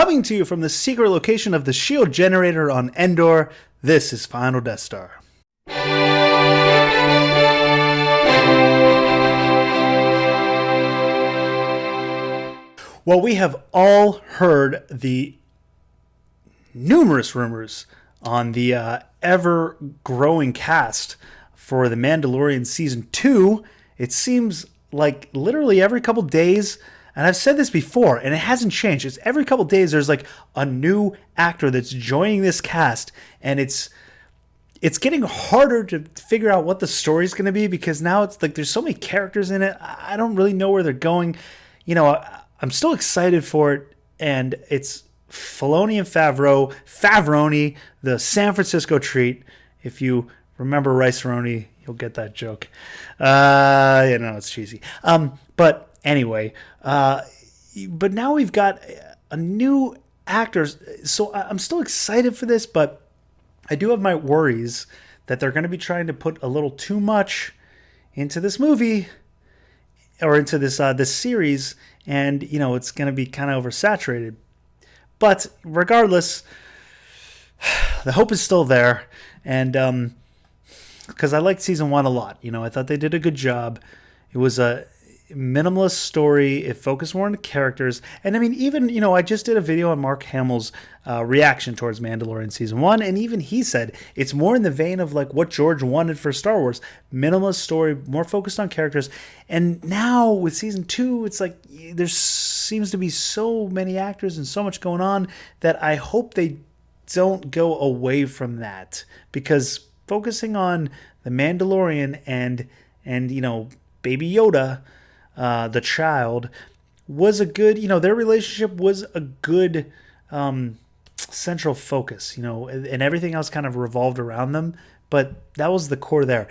Coming to you from the secret location of the shield generator on Endor, this is Final Death Star. Well, we have all heard the numerous rumors on the ever-growing cast for The Mandalorian Season 2. It seems like literally every couple days, and I've said this before, and it hasn't changed. It's every couple days there's like a new actor that's joining this cast, and it's getting harder to figure out what the story's going to be because now it's like there's so many characters in it. I don't really know where they're going. You know, I'm still excited for it, and it's Filoni and Favroni, the San Francisco treat. If you remember Rice-A-Roni, you'll get that joke. It's cheesy. But anyway, but now we've got a new actor, so I'm still excited for this, but I do have my worries that they're going to be trying to put a little too much into this movie or into this series, and it's going to be kind of oversaturated. But regardless, the hope is still there, and because I liked season 1 a lot. I thought they did a good job. It was a minimalist story. It focused more on the characters. And I mean, even, I just did a video on Mark Hamill's reaction towards Mandalorian Season 1, and even he said it's more in the vein of like what George wanted for Star Wars. Minimalist story, more focused on characters. And now with Season 2, it's like there seems to be so many actors and so much going on that I hope they don't go away from that, because focusing on the Mandalorian and Baby Yoda, the child, was a good, their relationship was a good central focus, and everything else kind of revolved around them, but that was the core there.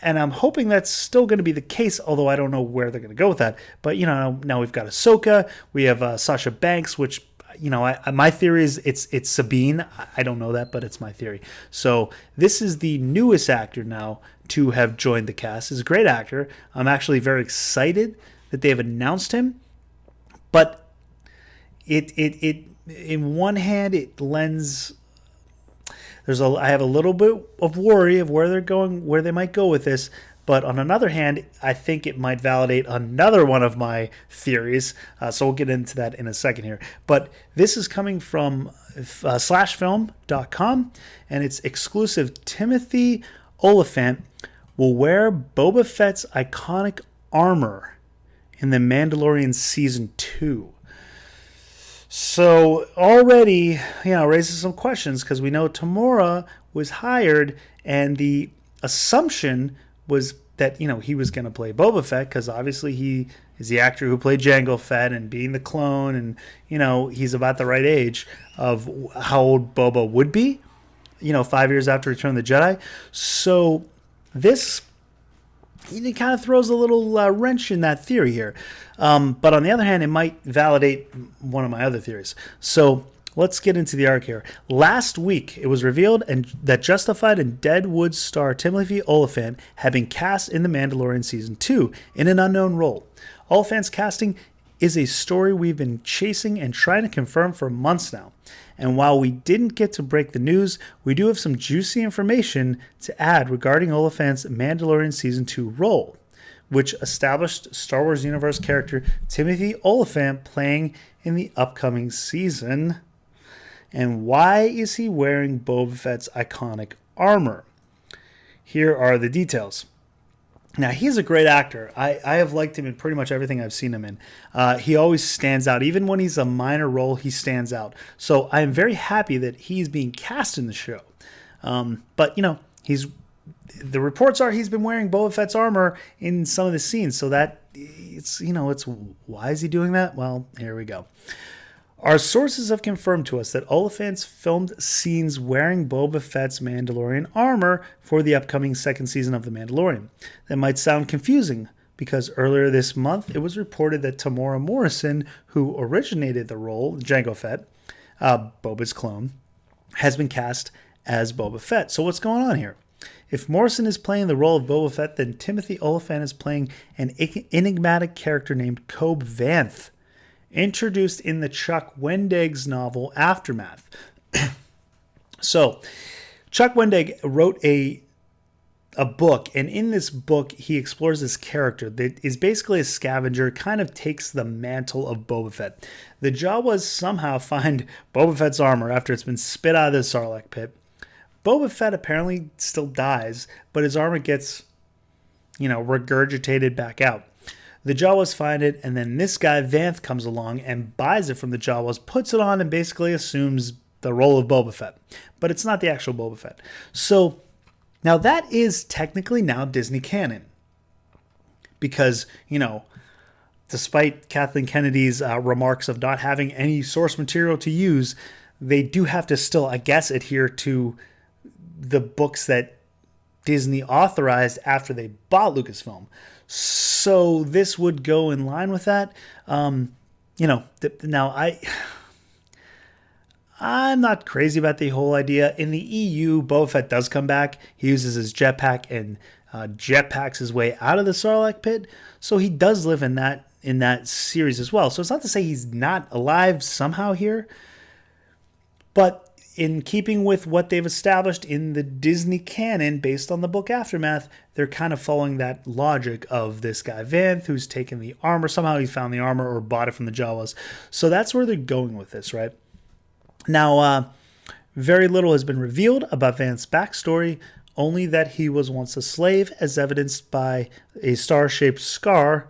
And I'm hoping that's still going to be the case, although I don't know where they're going to go with that. But, now we've got Ahsoka, we have Sasha Banks, which, my theory is it's Sabine. I don't know that, but it's my theory. So this is the newest actor now to have joined the cast. He's a great actor. I'm actually very excited that they have announced him. But it in one hand, it lends... I have a little bit of worry of where they're going, where they might go with this. But on another hand, I think it might validate another one of my theories. So we'll get into that in a second here. But this is coming from slashfilm.com, and it's exclusive. Timothy Olyphant will wear Boba Fett's iconic armor in The Mandalorian Season 2. So already, raises some questions, because we know Temuera was hired, and the assumption was that, he was going to play Boba Fett, because obviously he is the actor who played Jango Fett, and being the clone, and, he's about the right age of how old Boba would be, 5 years after Return of the Jedi. So this, it kind of throws a little wrench in that theory here. But on the other hand, it might validate one of my other theories. So let's get into the arc here. Last week, it was revealed that Justified and Deadwood star Timothy Olyphant had been cast in The Mandalorian Season 2 in an unknown role. Olyphant's casting is a story we've been chasing and trying to confirm for months now. And while we didn't get to break the news, we do have some juicy information to add regarding Olyphant's Mandalorian Season 2 role, which established Star Wars Universe character Timothy Olyphant playing in the upcoming season. And why is he wearing Boba Fett's iconic armor? Here are the details. Now, he's a great actor. I have liked him in pretty much everything I've seen him in. He always stands out. Even when he's a minor role, he stands out. So I am very happy that he's being cast in the show. But, the reports are he's been wearing Boba Fett's armor in some of the scenes. So that, it's why is he doing that? Well, here we go. Our sources have confirmed to us that Olyphant filmed scenes wearing Boba Fett's Mandalorian armor for the upcoming second season of The Mandalorian. That might sound confusing, because earlier this month it was reported that Temuera Morrison, who originated the role, Jango Fett, Boba's clone, has been cast as Boba Fett. So what's going on here? If Morrison is playing the role of Boba Fett, then Timothy Olyphant is playing an enigmatic character named Cobb Vanth. introduced in the Chuck Wendig's novel Aftermath. So, Chuck Wendig wrote a book, and in this book, he explores this character that is basically a scavenger, kind of takes the mantle of Boba Fett. The Jawas somehow find Boba Fett's armor after it's been spit out of the Sarlacc pit. Boba Fett apparently still dies, but his armor gets, regurgitated back out. The Jawas find it, and then this guy, Vanth, comes along and buys it from the Jawas, puts it on, and basically assumes the role of Boba Fett. But it's not the actual Boba Fett. So, now that is technically now Disney canon. Because, despite Kathleen Kennedy's remarks of not having any source material to use, they do have to still, I guess, adhere to the books that Disney authorized after they bought Lucasfilm. So this would go in line with that. Now I'm not crazy about the whole idea. In the EU, Boba Fett does come back. He uses his jetpack and jetpacks his way out of the Sarlacc pit. So he does live in that series as well. So it's not to say he's not alive somehow here. But in keeping with what they've established in the Disney canon based on the book Aftermath, they're kind of following that logic of this guy Vanth who's taken the armor. Somehow he found the armor or bought it from the Jawas. So that's where they're going with this, right? Now, very little has been revealed about Vanth's backstory, only that he was once a slave, as evidenced by a star-shaped scar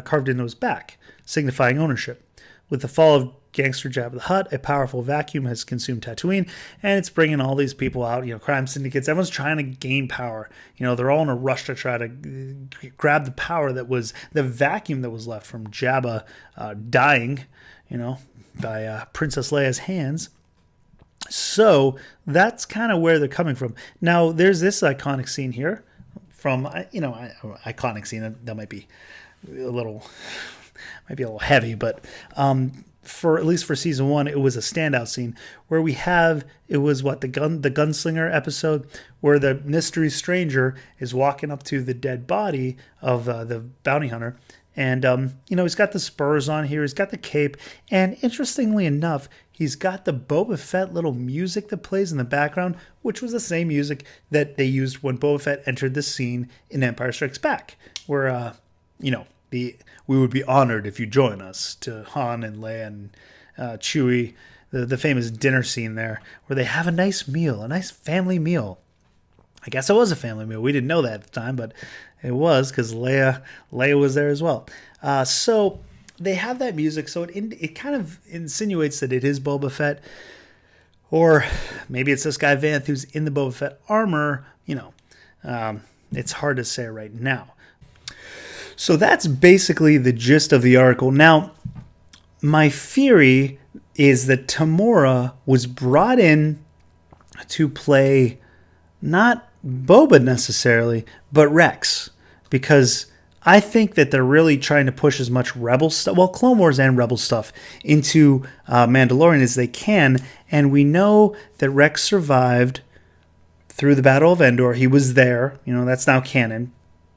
carved into his back, signifying ownership. With the fall of Gangster Jabba the Hutt, a powerful vacuum has consumed Tatooine, and it's bringing all these people out, crime syndicates. Everyone's trying to gain power. They're all in a rush to try to grab the power that was the vacuum that was left from Jabba dying, by Princess Leia's hands. So that's kind of where they're coming from. Now, there's this iconic scene here from, iconic scene that might be a little heavy, but for at least for season 1, it was a standout scene where the gunslinger episode where the mystery stranger is walking up to the dead body of the bounty hunter. And, he's got the spurs on here. He's got the cape. And interestingly enough, he's got the Boba Fett little music that plays in the background, which was the same music that they used when Boba Fett entered the scene in Empire Strikes Back, where, we would be honored if you join us, to Han and Leia and Chewie, the famous dinner scene there, where they have a nice meal, a nice family meal. I guess it was a family meal. We didn't know that at the time, but it was, because Leia was there as well. So they have that music, so it kind of insinuates that it is Boba Fett, or maybe it's this guy Vanth who's in the Boba Fett armor. It's hard to say right now. So that's basically the gist of the article. Now, my theory is that Temuera was brought in to play not Boba necessarily, but Rex, because I think that they're really trying to push as much Rebel stuff, Clone Wars and Rebel stuff, into Mandalorian as they can, and we know that Rex survived through the Battle of Endor. He was there, that's now canon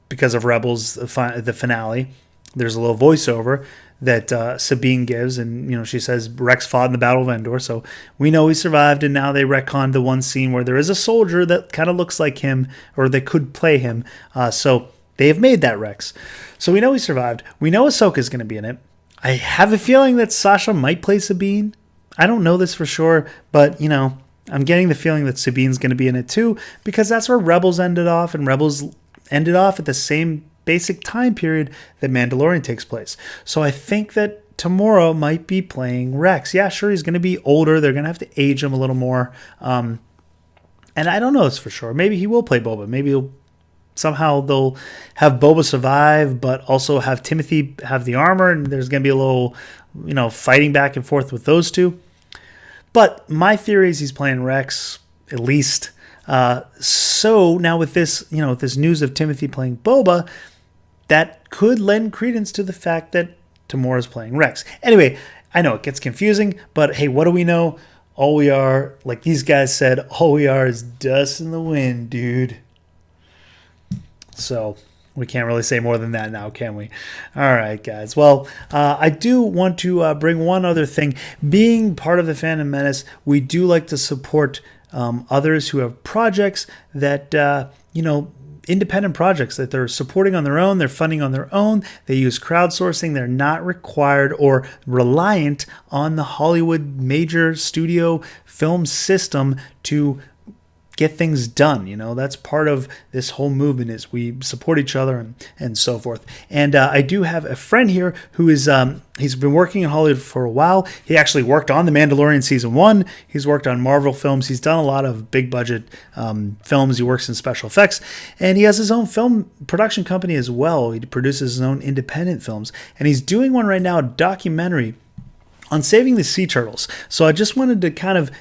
because of Rebels, the finale. There's a little voiceover that Sabine gives, and she says Rex fought in the Battle of Endor, so we know he survived. And now they retconned the one scene where there is a soldier that kind of looks like him, or they could play him. So they have made that Rex, so we know he survived. We know Ahsoka's going to be in it. I have a feeling that Sasha might play Sabine. I don't know this for sure, but I'm getting the feeling that Sabine's going to be in it too, because that's where Rebels ended off, and Rebels ended off at the same basic time period that Mandalorian takes place. So I think that Temuera might be playing Rex. Yeah, sure, he's going to be older. They're going to have to age him a little more. And I don't know this for sure. Maybe he will play Boba. Maybe somehow they'll have Boba survive, but also have Timothy have the armor, and there's going to be a little, fighting back and forth with those two. But my theory is he's playing Rex, at least. So now with this, with this news of Timothy playing Boba, that could lend credence to the fact that Temuera's playing Rex. Anyway, I know it gets confusing, but hey, what do we know? All we are, like these guys said, all we are is dust in the wind, dude. So We can't really say more than that now, can we? All right, guys. Well, I do want to bring one other thing. Being part of the Phantom Menace, we do like to support others who have projects that, independent projects that they're supporting on their own, they're funding on their own, they use crowdsourcing, they're not required or reliant on the Hollywood major studio film system to get things done. That's part of this whole movement, is we support each other and so forth. And I do have a friend here who is he's been working in Hollywood for a while. He actually worked on The Mandalorian season 1. He's worked on Marvel films. He's done a lot of big budget films. He works in special effects, and he has his own film production company as well. He produces his own independent films, and he's doing one right now, a documentary on saving the sea turtles. So I just wanted to kind of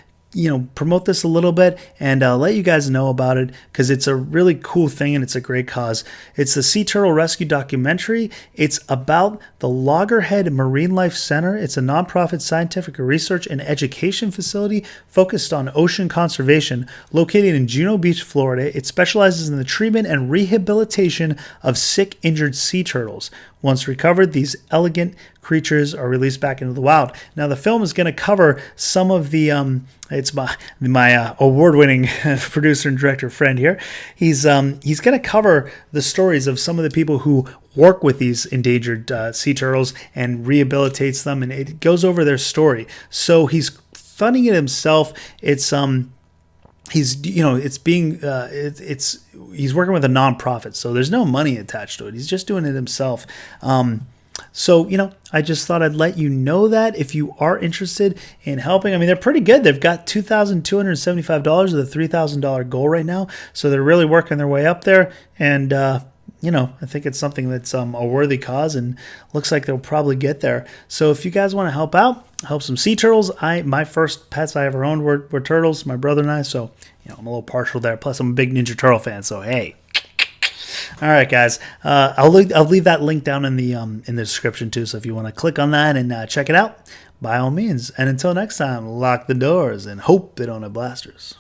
promote this a little bit and let you guys know about it, because it's a really cool thing and it's a great cause. It's the Sea Turtle Rescue documentary. It's about the Loggerhead Marine Life Center. It's a nonprofit scientific research and education facility focused on ocean conservation, located in Juno Beach, Florida. It specializes in the treatment and rehabilitation of sick, injured sea turtles. Once recovered, these elegant creatures are released back into the wild. Now, the film is going to cover some of the it's my award-winning producer and director friend here. He's going to cover the stories of some of the people who work with these endangered sea turtles and rehabilitates them, and it goes over their story. So he's funding it himself. It's he's he's working with a nonprofit, so there's no money attached to it. He's just doing it himself. So, I just thought I'd let you know that if you are interested in helping. I mean, they're pretty good. They've got $2,275 of the $3,000 goal right now. So they're really working their way up there. And, I think it's something that's a worthy cause, and looks like they'll probably get there. So if you guys want to help out, help some sea turtles. My first pets I ever owned were turtles, my brother and I. So, I'm a little partial there. Plus, I'm a big Ninja Turtle fan. So, hey. All right, guys. I'll leave that link down in the description too. So if you want to click on that and check it out, by all means. And until next time, lock the doors and hope they don't have blasters.